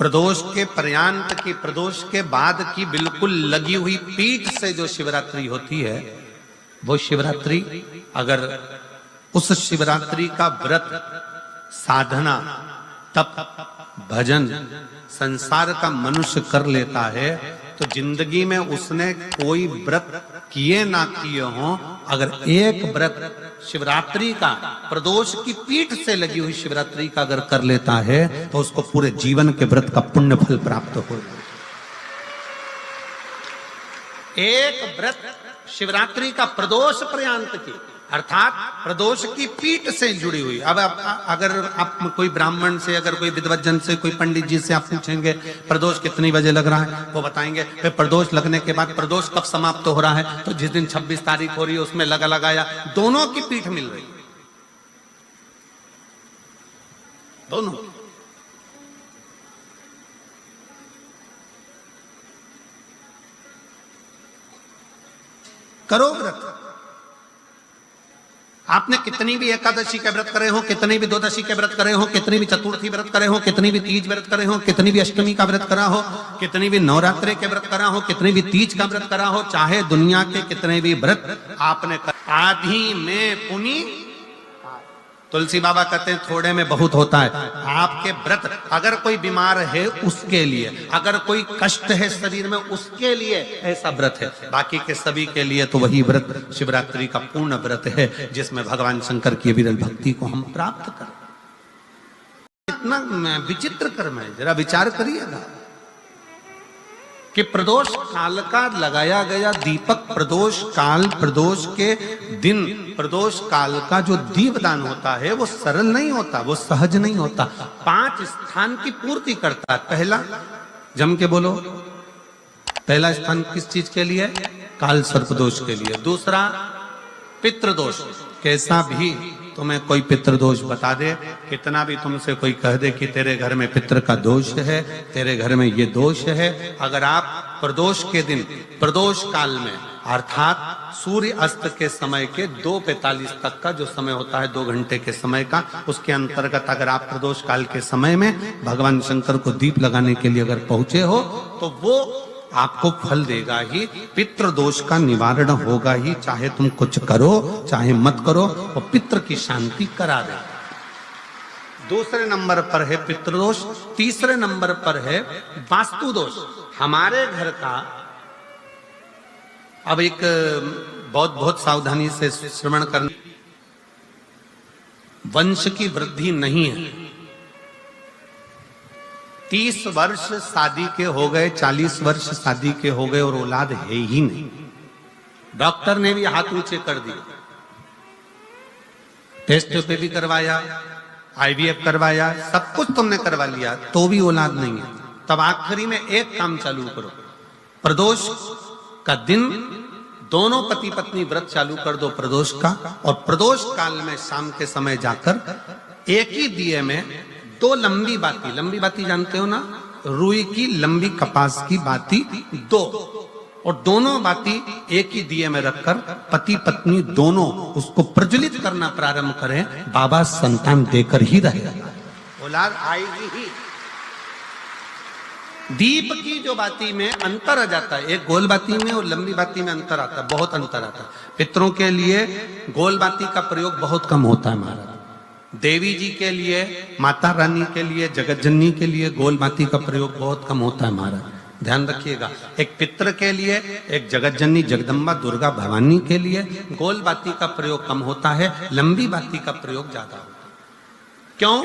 प्रदोष के पर्यांत की, प्रदोष के बाद की बिल्कुल लगी हुई पीठ से जो शिवरात्रि होती है, वो शिवरात्रि अगर उस शिवरात्रि का व्रत, साधना, तप, भजन, संसार का मनुष्य कर लेता है तो जिंदगी में उसने कोई व्रत किए ना किए हो, अगर एक व्रत शिवरात्रि का, प्रदोष की पीठ से लगी हुई शिवरात्रि का अगर कर लेता है तो उसको पूरे जीवन के व्रत का पुण्य फल प्राप्त हो। एक व्रत शिवरात्रि का प्रदोष पर्यंत की, अर्थात प्रदोष की पीठ से जुड़ी हुई। अब अगर आप कोई ब्राह्मण से, अगर कोई विद्वज्जन से, कोई पंडित जी से आप पूछेंगे प्रदोष कितनी बजे लग रहा है, वो बताएंगे फिर प्रदोष लगने के बाद प्रदोष कब समाप्त हो रहा है, तो जिस दिन 26 तारीख हो रही है उसमें लगाया, दोनों की पीठ मिल रही, दोनों। करो व्रत। आपने कितनी भी एकादशी के व्रत करे हो, कितनी भी द्वादशी के व्रत करे हो, कितनी भी चतुर्थी व्रत करे हो, कितनी भी तीज व्रत करे हो, कितनी भी अष्टमी का व्रत करा हो, कितनी भी नवरात्रि के व्रत करा हो, कितनी भी तीज का व्रत करा हो, चाहे दुनिया के कितने भी व्रत आपने आधी में पुनि, तुलसी बाबा कहते हैं थोड़े में बहुत होता है। आपके व्रत, अगर कोई बीमार है उसके लिए, अगर कोई कष्ट है शरीर में उसके लिए ऐसा व्रत है, बाकी के सभी के लिए तो वही व्रत शिवरात्रि का पूर्ण व्रत है जिसमें भगवान शंकर की विरल भक्ति को हम प्राप्त करें। इतना विचित्र कर्म है, जरा विचार करिएगा कि प्रदोष काल का लगाया गया दीपक, प्रदोष काल, प्रदोष के दिन, प्रदोष काल का जो दीपदान होता है वो सरल नहीं होता, वो सहज नहीं होता। 5 स्थान की पूर्ति करता है। पहला, जम के बोलो, पहला स्थान किस चीज के लिए? काल सर्पदोष के लिए। दूसरा, पितृदोष। कैसा भी तुम्हें कोई पितृदोष बता दे, कितना भी तुमसे कोई कह दे कि तेरे घर में पितृ का दोष है, तेरे घर में ये दोष है, अगर आप प्रदोष के दिन, प्रदोष काल में, अर्थात सूर्य अस्त के समय के 2:45 तक का जो समय होता है, 2 घंटे के समय का, उसके अंतर्गत अगर आप प्रदोष काल के समय में भगवान शंकर को दीप लगाने के लिए अगर पहुंचे हो तो वो आपको फल देगा ही, पितृदोष का निवारण होगा ही, चाहे तुम कुछ करो चाहे मत करो, वो पितृ की शांति करा दे। दूसरे नंबर पर है पितृदोष। तीसरे नंबर पर है वास्तु दोष। हमारे घर का, अब एक बहुत सावधानी से श्रवण करना, वंश की वृद्धि नहीं है। 30 वर्ष शादी के हो गए, 40 वर्ष शादी के हो गए और औलाद है ही नहीं। डॉक्टर ने भी हाथ ऊंचे कर दिए, टेस्ट पे भी करवाया, IVF करवाया, सब कुछ तुमने करवा लिया, तो भी औलाद नहीं है। तब आखिरी में एक काम चालू करो, प्रदोष का दिन दोनों पति पत्नी व्रत चालू कर दो प्रदोष का, और प्रदोष काल में शाम के समय जाकर एक ही दिए में 2 लंबी बाती जानते हो ना, रुई की लंबी कपास की बाती 2, और दोनों बाती एक ही दिए में रखकर पति पत्नी दोनों उसको प्रज्वलित करना प्रारंभ करें, बाबा संतान देकर ही रहेगा, औलाद आएगी ही। दीप की जो बाती में अंतर आ जाता है, एक गोल बाती में और लंबी बाती में अंतर आता है, बहुत अंतर आता है। पितरों के लिए गोल बाती का प्रयोग बहुत कम होता है महाराज। देवी जी के लिए, माता रानी के लिए, जगतजननी के लिए गोल बाती का प्रयोग बहुत कम होता है महाराज, ध्यान रखिएगा। एक पितृ के लिए, एक जगतजननी जगदम्बा दुर्गा भवानी के लिए गोल बाती का प्रयोग कम होता है, लंबी बाती का प्रयोग ज्यादा होता है। क्यों?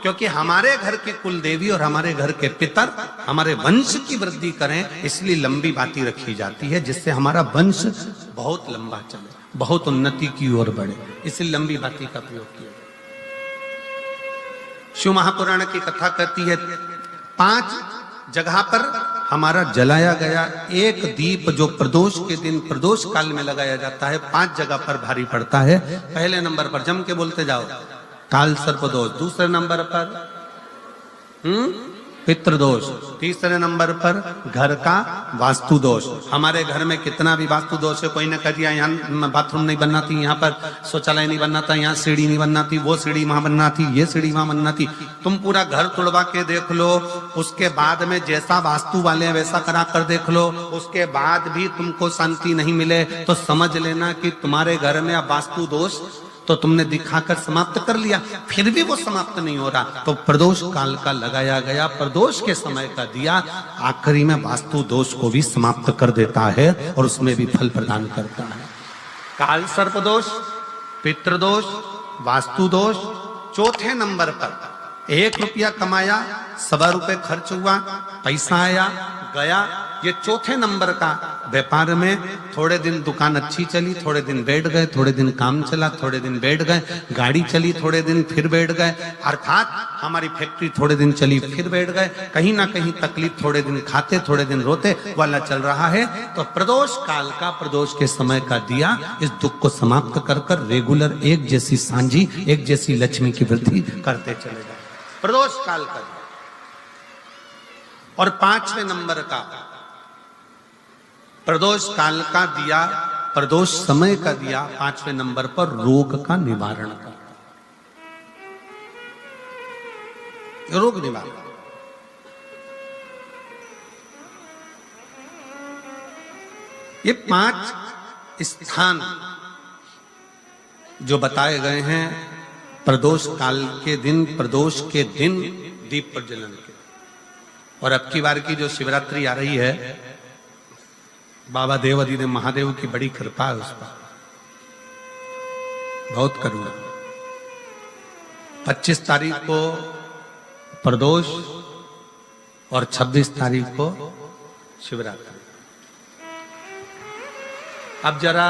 क्योंकि हमारे घर की कुल देवी और हमारे घर के पितर हमारे वंश की वृद्धि करें, इसलिए लंबी बाती रखी जाती है, जिससे हमारा वंश बहुत लंबा चले, बहुत उन्नति की ओर बढ़े, इसलिए लंबी बाती का प्रयोग किया। शिव महापुराण की कथा कहती है 5 जगह पर हमारा जलाया गया एक दीप जो प्रदोष के दिन, प्रदोष काल में लगाया जाता है, 5 जगह पर भारी पड़ता है। पहले नंबर पर, जम के बोलते जाओ, काल सर्पदोष। दूसरे नंबर पर पितृदोष। तीसरे नंबर पर घर का वास्तु दोष। हमारे घर में कितना भी वास्तु दोष है, कोई ने कह दिया यहाँ बाथरूम नहीं बनना थी, यहाँ पर शौचालय नहीं बनना था, यहाँ सीढ़ी नहीं बनना थी, वो सीढ़ी वहां बनना थी, ये सीढ़ी वहां बनना थी। तुम पूरा घर तुड़वा के देख लो, उसके बाद में जैसा वास्तु वाले हैं वैसा करा कर देख लो, उसके बाद भी तुमको शांति नहीं मिले तो समझ लेना कि तुम्हारे घर में अब वास्तु दोष तो तुमने दिखाकर समाप्त कर लिया, फिर भी वो समाप्त नहीं हो रहा। तो प्रदोष काल का लगाया गया प्रदोष के समय का दिया आखिरी में वास्तु दोष को भी समाप्त कर देता है और उसमें भी फल प्रदान करता है। काल सर्प दोष, पितृदोष, वास्तु दोष। चौथे नंबर पर 1 रुपया कमाया, 1.25 रुपये खर्च हुआ, पैसा आया गया। ये चौथे नंबर का व्यापार में थोड़े दिन दुकान अच्छी चली, थोड़े दिन बैठ गए, थोड़े दिन काम चला, थोड़े दिन बैठ गए, गाड़ी चली थोड़े दिन फिर बैठ गए, अर्थात हमारी फैक्ट्री थोड़े दिन चली फिर बैठ गए, कहीं ना कहीं तकलीफ, थोड़े दिन खाते थोड़े दिन रोते वाला चल रहा है। तो प्रदोष काल का प्रदोष के समय का दिया इस दुख को समाप्त कर कर रेगुलर एक जैसी सांझी, एक जैसी लक्ष्मी की वृद्धि करते चले जाए, प्रदोष काल का। और 5वें नंबर का प्रदोष काल का दिया, प्रदोष समय का दिया 5वें नंबर पर रोग का निवारण करता, रोग निवारण। ये 5 स्थान जो बताए गए हैं प्रदोष काल के दिन, प्रदोष के दिन दीप प्रज्वलन के। और अब की बार की जो शिवरात्रि आ रही है, बाबा देव अधिदेव महादेव की बड़ी कृपा है उस पर, बहुत करुणा। 25 तारीख को प्रदोष और 26 तारीख को शिवरात्रि। अब जरा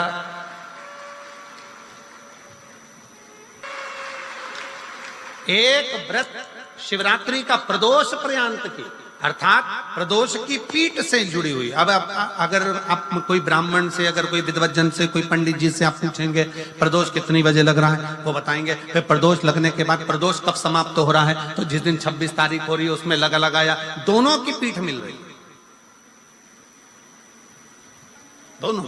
एक व्रत शिवरात्रि का प्रदोष पर्यंत की, अर्थात प्रदोष की पीठ से जुड़ी हुई। अब अगर आप कोई ब्राह्मण से, अगर कोई विद्वज्जन से, कोई पंडित जी से आप पूछेंगे प्रदोष कितनी बजे लग रहा है, वो बताएंगे। फिर प्रदोष लगने के बाद प्रदोष कब समाप्त हो रहा है, तो जिस दिन 26 तारीख हो रही है उसमें लगाया, दोनों की पीठ मिल रही, दोनों।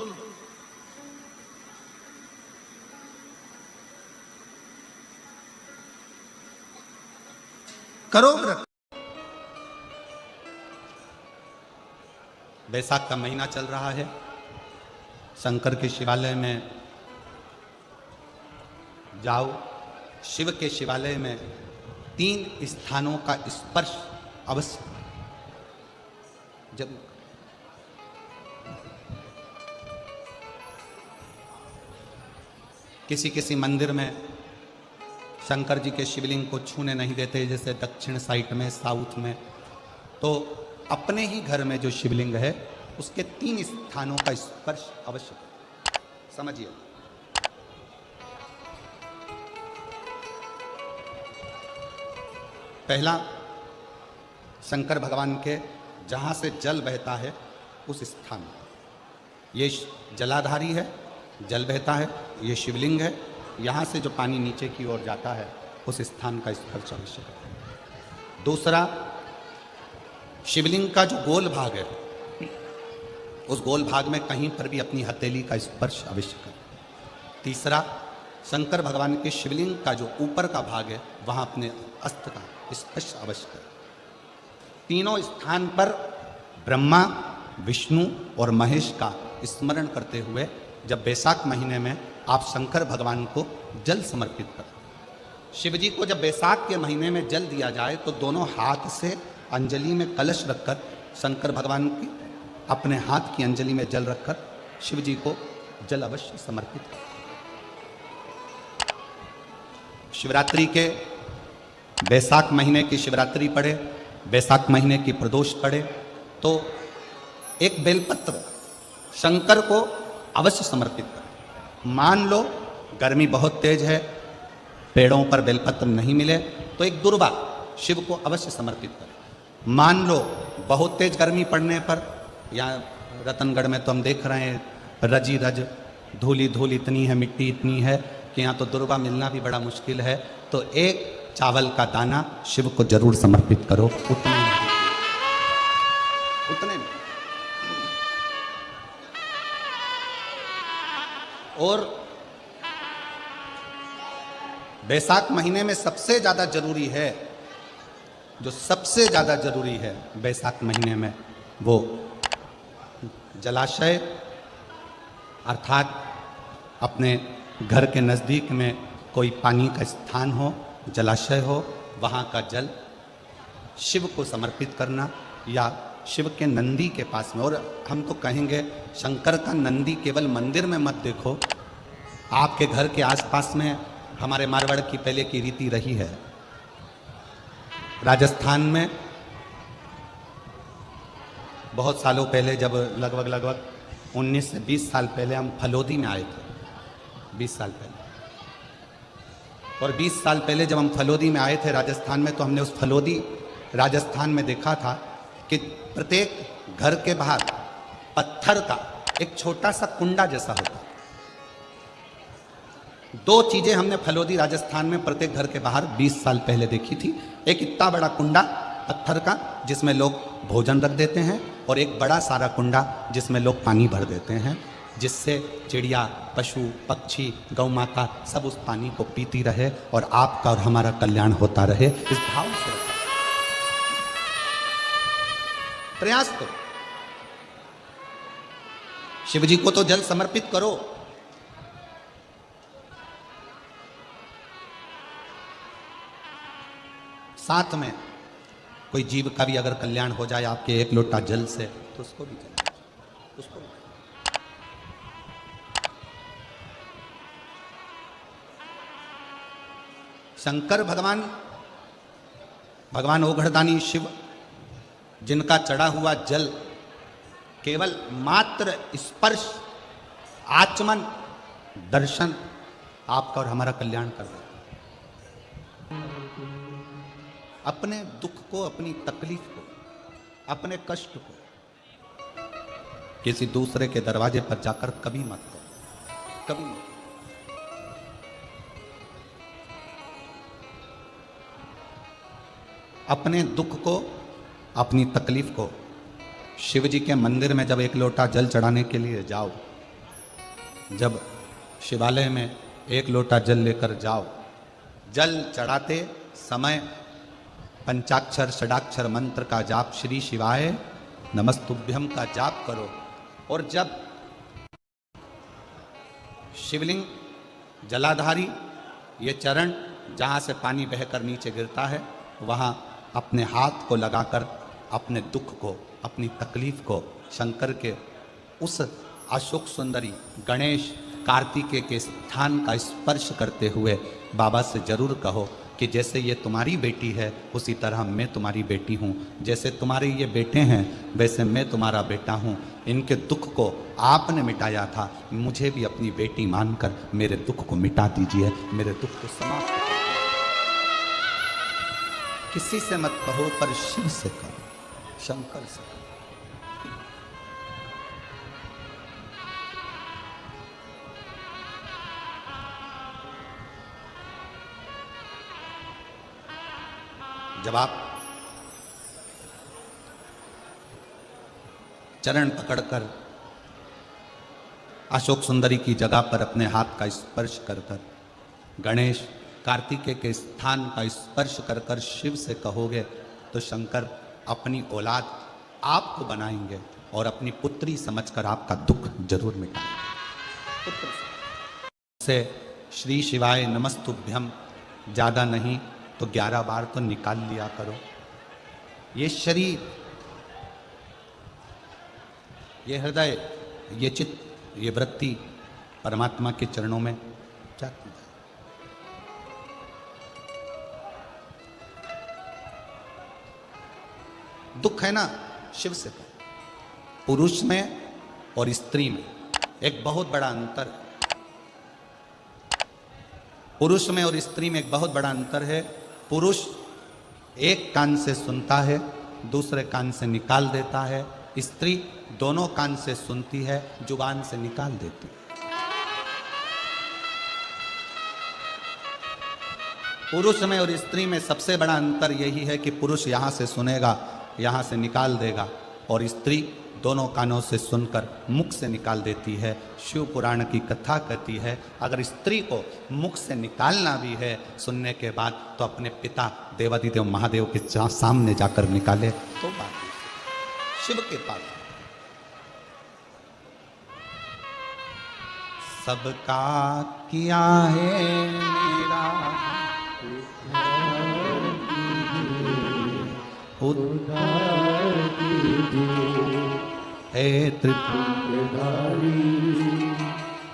करो व्रत। बैसाख का महीना चल रहा है, शंकर के शिवालय में जाओ, शिव के शिवालय में 3 स्थानों का स्पर्श अवश्य। जब किसी मंदिर में शंकर जी के शिवलिंग को छूने नहीं देते, जैसे दक्षिण साइड में, साउथ में, तो अपने ही घर में जो शिवलिंग है उसके 3 स्थानों का स्पर्श अवश्य समझिए। पहला, शंकर भगवान के जहां से जल बहता है उस स्थान, ये जलाधारी है, जल बहता है, ये शिवलिंग है, यहां से जो पानी नीचे की ओर जाता है उस स्थान का स्पर्श अवश्य करें। दूसरा, शिवलिंग का जो गोल भाग है उस गोल भाग में कहीं पर भी अपनी हथेली का स्पर्श अवश्य करें। तीसरा, शंकर भगवान के शिवलिंग का जो ऊपर का भाग है वहां अपने अस्त्र का स्पर्श अवश्य करें। तीनों स्थान पर ब्रह्मा, विष्णु और महेश का स्मरण करते हुए जब बैसाख महीने में आप शंकर भगवान को जल समर्पित करें। शिव जी को जब बैसाख के महीने में जल दिया जाए तो दोनों हाथ से अंजलि में कलश रखकर शंकर भगवान की अपने हाथ की अंजलि में जल रखकर शिव जी को जल अवश्य समर्पित करें। शिवरात्रि के बैसाख महीने की शिवरात्रि पड़े, बैसाख महीने की प्रदोष पड़े तो एक बेलपत्र शंकर को अवश्य समर्पित करें। मान लो गर्मी बहुत तेज है, पेड़ों पर बेलपत्र नहीं मिले तो एक दुर्वा शिव को अवश्य समर्पित करें। मान लो बहुत तेज गर्मी पड़ने पर, यहाँ रतनगढ़ में तो हम देख रहे हैं रजी रज, धूली धूल इतनी है, मिट्टी इतनी है कि यहाँ तो दुर्वा मिलना भी बड़ा मुश्किल है, तो एक चावल का दाना शिव को जरूर समर्पित करो, उतना ही और बैसाख महीने में सबसे ज्यादा जरूरी है, जो सबसे ज्यादा जरूरी है बैसाख महीने में, वो जलाशय अर्थात अपने घर के नज़दीक में कोई पानी का स्थान हो, जलाशय हो, वहाँ का जल शिव को समर्पित करना, या शिव के नंदी के पास में। और हम तो कहेंगे शंकर का नंदी केवल मंदिर में मत देखो, आपके घर के आसपास में हमारे मारवाड़ की पहले की रीति रही है। राजस्थान में बहुत सालों पहले, जब लगभग 19 से 20 साल पहले हम फलोदी में आए थे, 20 साल पहले, और 20 साल पहले जब हम फलोदी में आए थे राजस्थान में, तो हमने उस फलोदी राजस्थान में देखा था कि प्रत्येक घर के बाहर पत्थर का एक छोटा सा कुंडा जैसा होता। दो चीजें हमने फलोदी राजस्थान में प्रत्येक घर के बाहर 20 साल पहले देखी थी। एक इतना बड़ा कुंडा पत्थर का जिसमें लोग भोजन रख देते हैं, और एक बड़ा सारा कुंडा जिसमें लोग पानी भर देते हैं, जिससे चिड़िया, पशु, पक्षी, गौ माता सब उस पानी को पीती रहे और आपका और हमारा कल्याण होता रहे। इस भाव से प्रयास करो। शिव जी को तो जल समर्पित करो, साथ में कोई जीव का भी अगर कल्याण हो जाए आपके एक लोटा जल से, तो उसको भी करें, उसको भी। शंकर भगवान ओघड़दानी शिव, जिनका चढ़ा हुआ जल केवल मात्र स्पर्श, आचमन, दर्शन आपका और हमारा कल्याण कर देता है। अपने दुख को, अपनी तकलीफ को, अपने कष्ट को किसी दूसरे के दरवाजे पर जाकर कभी मत करो, कभी मत। अपने दुख को, अपनी तकलीफ को शिव जी के मंदिर में जब एक लोटा जल चढ़ाने के लिए जाओ, जब शिवालय में एक लोटा जल लेकर जाओ, जल चढ़ाते समय पंचाक्षर षडाक्षर मंत्र का जाप, श्री शिवाय नमस्तुभ्यम का जाप करो। और जब शिवलिंग जलाधारी, ये चरण जहाँ से पानी बहकर नीचे गिरता है, वहाँ अपने हाथ को लगाकर अपने दुख को, अपनी तकलीफ को शंकर के उस अशोक सुंदरी गणेश कार्तिकेय के स्थान का स्पर्श करते हुए बाबा से जरूर कहो कि जैसे ये तुम्हारी बेटी है, उसी तरह मैं तुम्हारी बेटी हूँ। जैसे तुम्हारे ये बेटे हैं, वैसे मैं तुम्हारा बेटा हूँ। इनके दुख को आपने मिटाया था, मुझे भी अपनी बेटी मानकर मेरे दुख को मिटा दीजिए, मेरे दुख को समाप्त कर दीजिए। किसी से मत कहो, पर शिव से कहो, शंकर से कहो। जब आप चरण पकड़कर अशोक सुंदरी की जगह पर अपने हाथ का स्पर्श कर कर, गणेश कार्तिकेय के स्थान का स्पर्श कर कर शिव से कहोगे, तो शंकर अपनी औलाद आपको बनाएंगे और अपनी पुत्री समझकर आपका दुख जरूर मिटाएंगे। से श्री शिवाय नमस्तुभ्यम ज़्यादा नहीं तो 11 बार तो निकाल लिया करो। ये शरीर, ये हृदय, ये चित्त, ये वृत्ति परमात्मा के चरणों में जाती है। दुख है ना, शिव से कहो। पुरुष में और स्त्री में एक बहुत बड़ा अंतर है। पुरुष में और स्त्री में एक बहुत बड़ा अंतर है। पुरुष एक कान से सुनता है, दूसरे कान से निकाल देता है। स्त्री दोनों कान से सुनती है, जुबान से निकाल देती है। पुरुष में और स्त्री में सबसे बड़ा अंतर यही है कि पुरुष यहां से सुनेगा, यहां से निकाल देगा, और स्त्री दोनों कानों से सुनकर मुख से निकाल देती है। शिव पुराण की कथा कहती है अगर स्त्री को मुख से निकालना भी है सुनने के बाद तो अपने पिता देवादिदेव महादेव के सामने जाकर निकाले तो बात शिव के पास। सबका किया है मेरा उद्धार है त्रिपुरधारी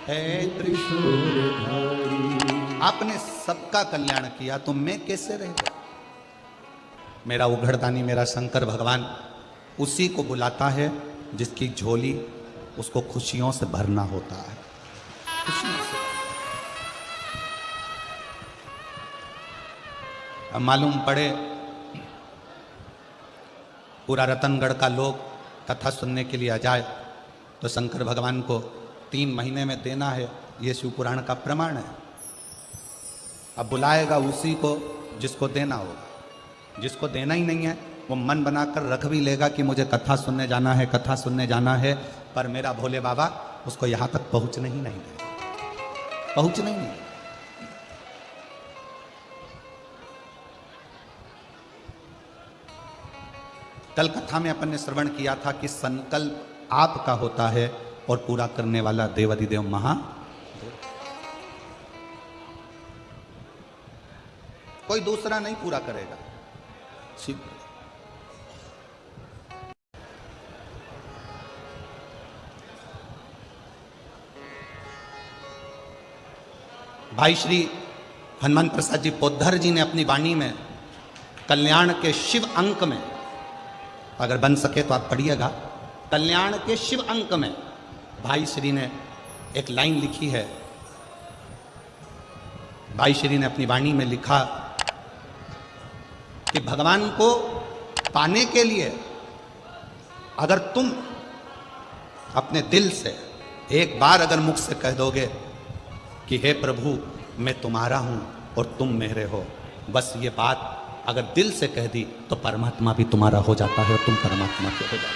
है त्रिशूलधारी। आपने सबका कल्याण किया तो मैं कैसे रह गया। मेरा उघड़दानी मेरा शंकर भगवान उसी को बुलाता है जिसकी झोली उसको खुशियों से भरना होता है। अब मालूम पड़े पूरा रतनगढ़ का लोग कथा सुनने के लिए आ जाए तो शंकर भगवान को 3 महीने में देना है, ये शिव पुराण का प्रमाण है। अब बुलाएगा उसी को जिसको देना होगा। जिसको देना ही नहीं है वो मन बनाकर रख भी लेगा कि मुझे कथा सुनने जाना है, कथा सुनने जाना है, पर मेरा भोले बाबा उसको यहां तक पहुंचने ही नहीं देगा, पहुंचने ही नहीं। कल कथा में अपन ने श्रवण किया था कि संकल्प आपका होता है और पूरा करने वाला देवादिदेव महादेव, कोई दूसरा नहीं पूरा करेगा। शिव भाई श्री हनुमान प्रसाद जी पोद्धर जी ने अपनी वाणी में कल्याण के शिव अंक में, अगर बन सके तो आप पढ़िएगा, कल्याण के शिव अंक में भाई श्री ने एक लाइन लिखी है। भाई श्री ने अपनी वाणी में लिखा कि भगवान को पाने के लिए अगर तुम अपने दिल से एक बार अगर मुख से कह दोगे कि हे प्रभु मैं तुम्हारा हूं और तुम मेरे हो, बस ये बात अगर दिल से कह दी तो परमात्मा भी तुम्हारा हो जाता है और तुम परमात्मा के हो जाते हो।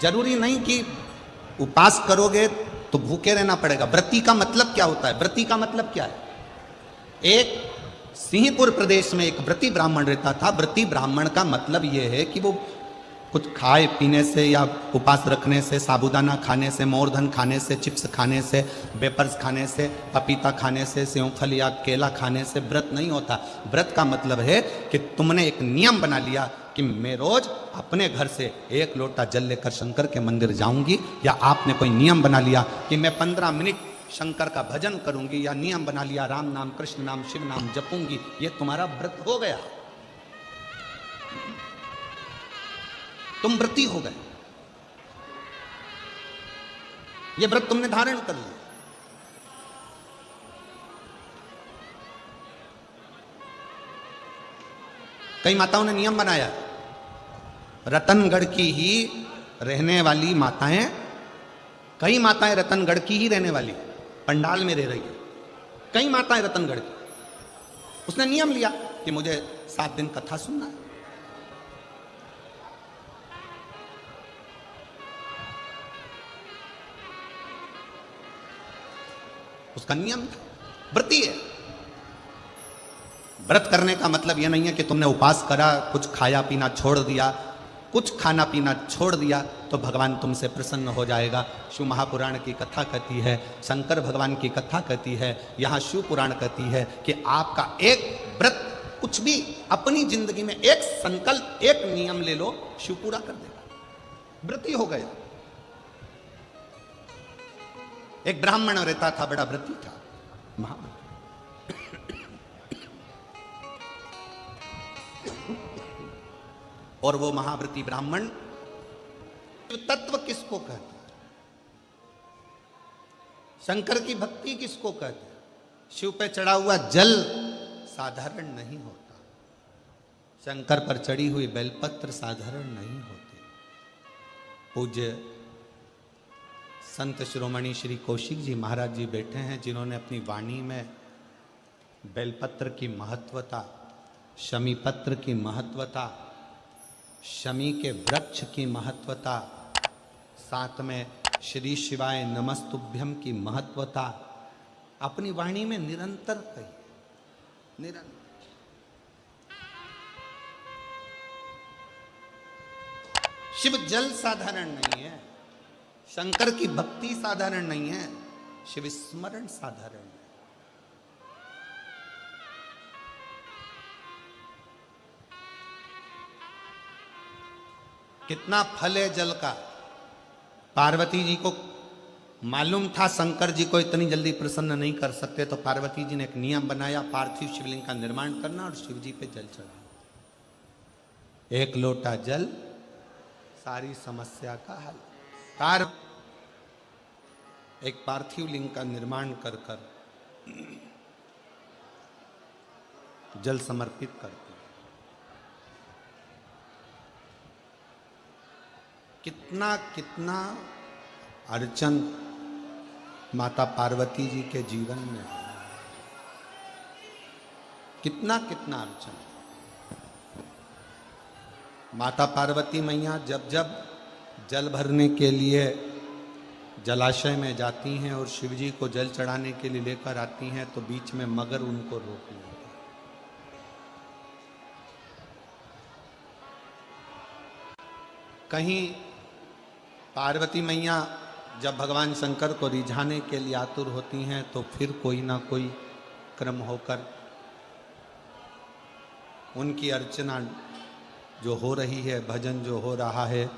जरूरी नहीं कि उपास करोगे तो भूखे रहना पड़ेगा। व्रती का मतलब क्या होता है? व्रती का मतलब क्या है? एक सिंहपुर प्रदेश में एक व्रती ब्राह्मण रहता था। व्रती ब्राह्मण का मतलब यह है कि वो कुछ खाए पीने से या उपास रखने से, साबूदाना खाने से, मोरधन खाने से, चिप्स खाने से, वेपर्स खाने से, पपीता खाने से, सेवफल या केला खाने से व्रत नहीं होता। व्रत का मतलब है कि तुमने एक नियम बना लिया कि मैं रोज अपने घर से 1 लोटा जल लेकर शंकर के मंदिर जाऊंगी, या आपने कोई नियम बना लिया कि मैं 15 मिनट शंकर का भजन करूंगी, या नियम बना लिया राम नाम, कृष्ण नाम, शिव नाम जपूंगी, ये तुम्हारा व्रत हो गया, तुम व्रती हो गए। ये व्रत तुमने धारण कर लिया। कई माताओं ने नियम बनाया, रतनगढ़ की ही रहने वाली माताएं, कई माताएं रतनगढ़ की ही रहने वाली पंडाल में रह रही है, कई माताएं रतनगढ़ की। उसने नियम लिया कि मुझे 7 दिन कथा सुनना है। उसका नियम था, व्रती है। व्रत करने का मतलब यह नहीं है कि तुमने उपास करा, कुछ खाया पीना छोड़ दिया, कुछ खाना पीना छोड़ दिया तो भगवान तुमसे प्रसन्न हो जाएगा। शिव महापुराण की कथा कहती है, शंकर भगवान की कथा कहती है, यहाँ शिव पुराण कहती है कि आपका एक व्रत, कुछ भी अपनी जिंदगी में एक संकल्प, एक नियम ले लो, शिव पूरा कर देगा, व्रती हो गया। एक ब्राह्मण रहता था, बड़ा व्रती था, महाव्रती। और वो महाव्रती ब्राह्मण तत्व किसको कहते हैं? शंकर की भक्ति किसको कहते हैं? शिव पे चढ़ा हुआ जल साधारण नहीं होता, शंकर पर चढ़ी हुई बेलपत्र साधारण नहीं होती। पूज्य संत शिरोमणि श्री कौशिक जी महाराज जी बैठे हैं, जिन्होंने अपनी वाणी में बेलपत्र की महत्वता शमी पत्र की महत्वता, शमी के वृक्ष की महत्वता, साथ में श्री शिवाय नमस्तुभ्यम की महत्वता अपनी वाणी में निरंतर कही, निरंतर। शिव जल साधारण नहीं है, शंकर की भक्ति साधारण नहीं है, शिव स्मरण साधारण है। कितना फल है जल का। पार्वती जी को मालूम था शंकर जी को इतनी जल्दी प्रसन्न नहीं कर सकते, तो पार्वती जी ने एक नियम बनाया, पार्थिव शिवलिंग का निर्माण करना और शिव जी पे जल चढ़ाना। एक लोटा जल सारी समस्या का हल। एक पार्थिव लिंग का निर्माण कर कर जल समर्पित करते। कितना कितना अर्चन माता पार्वती जी के जीवन में, कितना कितना अर्चन। माता पार्वती मैया जब जब जल भरने के लिए जलाशय में जाती हैं और शिव जी को जल चढ़ाने के लिए लेकर आती हैं, तो बीच में मगर उनको रोक लेते। कहीं पार्वती मैया जब भगवान शंकर को रिझाने के लिए आतुर होती हैं, तो फिर कोई ना कोई क्रम होकर उनकी अर्चना जो हो रही है, भजन जो हो रहा है,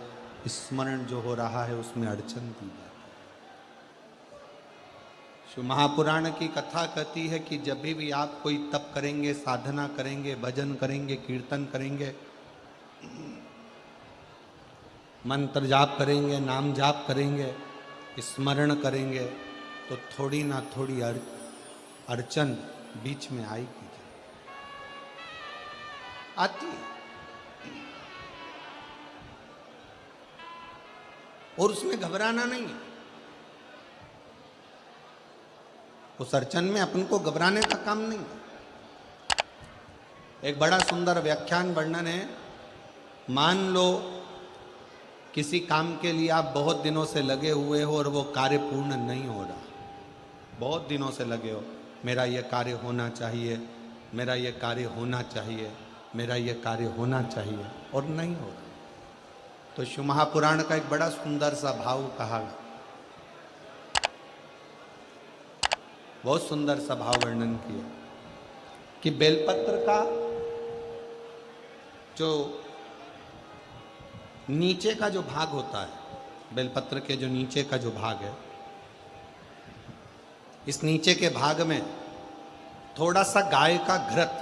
स्मरण जो हो रहा है, उसमें अड़चन दी जाती है। शिव महापुराण की कथा कहती है कि जब भी आप कोई तप करेंगे, साधना करेंगे, भजन करेंगे, कीर्तन करेंगे, मंत्र जाप करेंगे, नाम जाप करेंगे, स्मरण करेंगे, तो थोड़ी ना थोड़ी अड़चन बीच में आएगी, आती है। और उसमें घबराना नहीं है। उस अड़चन में अपन को घबराने का काम नहीं है। एक बड़ा सुंदर व्याख्यान वर्णन है। मान लो किसी काम के लिए आप बहुत दिनों से लगे हुए हो और वो कार्य पूर्ण नहीं हो रहा, बहुत दिनों से लगे हो, मेरा ये कार्य होना चाहिए, मेरा ये कार्य होना चाहिए, मेरा ये कार्य होना चाहिए, और नहीं हो रहा। तो शिव महापुराण का एक बड़ा सुंदर सा भाव कहा, बहुत सुंदर सा भाव वर्णन किया कि बेलपत्र का जो नीचे का जो भाग होता है, बेलपत्र के जो नीचे का जो भाग है, इस नीचे के भाग में थोड़ा सा गाय का घृत,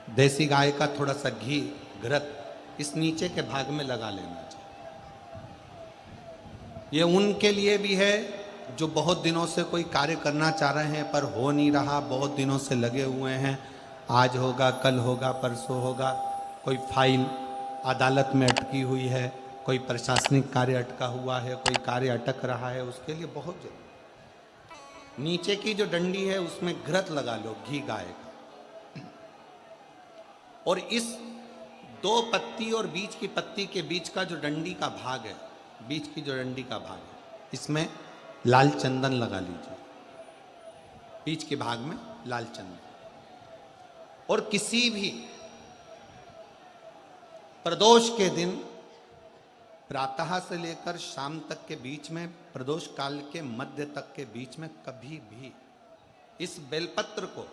देसी गाय का थोड़ा सा घी, घृत इस नीचे के भाग में लगा लेना चाहिए। ये उनके लिए भी है जो बहुत दिनों से कोई कार्य करना चाह रहे हैं पर हो नहीं रहा, बहुत दिनों से लगे हुए हैं, आज होगा, कल होगा, परसों होगा, कोई फाइल अदालत में अटकी हुई है, कोई प्रशासनिक कार्य अटका हुआ है, कोई कार्य अटक रहा है, उसके लिए बहुत जरूरी। नीचे की जो डंडी है उसमें घृत लगा लो, घी गाय का, और इस दो पत्ती और बीच की पत्ती के बीच का जो डंडी का भाग है, बीच की जो डंडी का भाग है, इसमें लाल चंदन लगा लीजिए, बीच के भाग में लाल चंदन। और किसी भी प्रदोष के दिन प्रातः से लेकर शाम तक के बीच में, प्रदोष काल के मध्य तक के बीच में कभी भी इस बेलपत्र को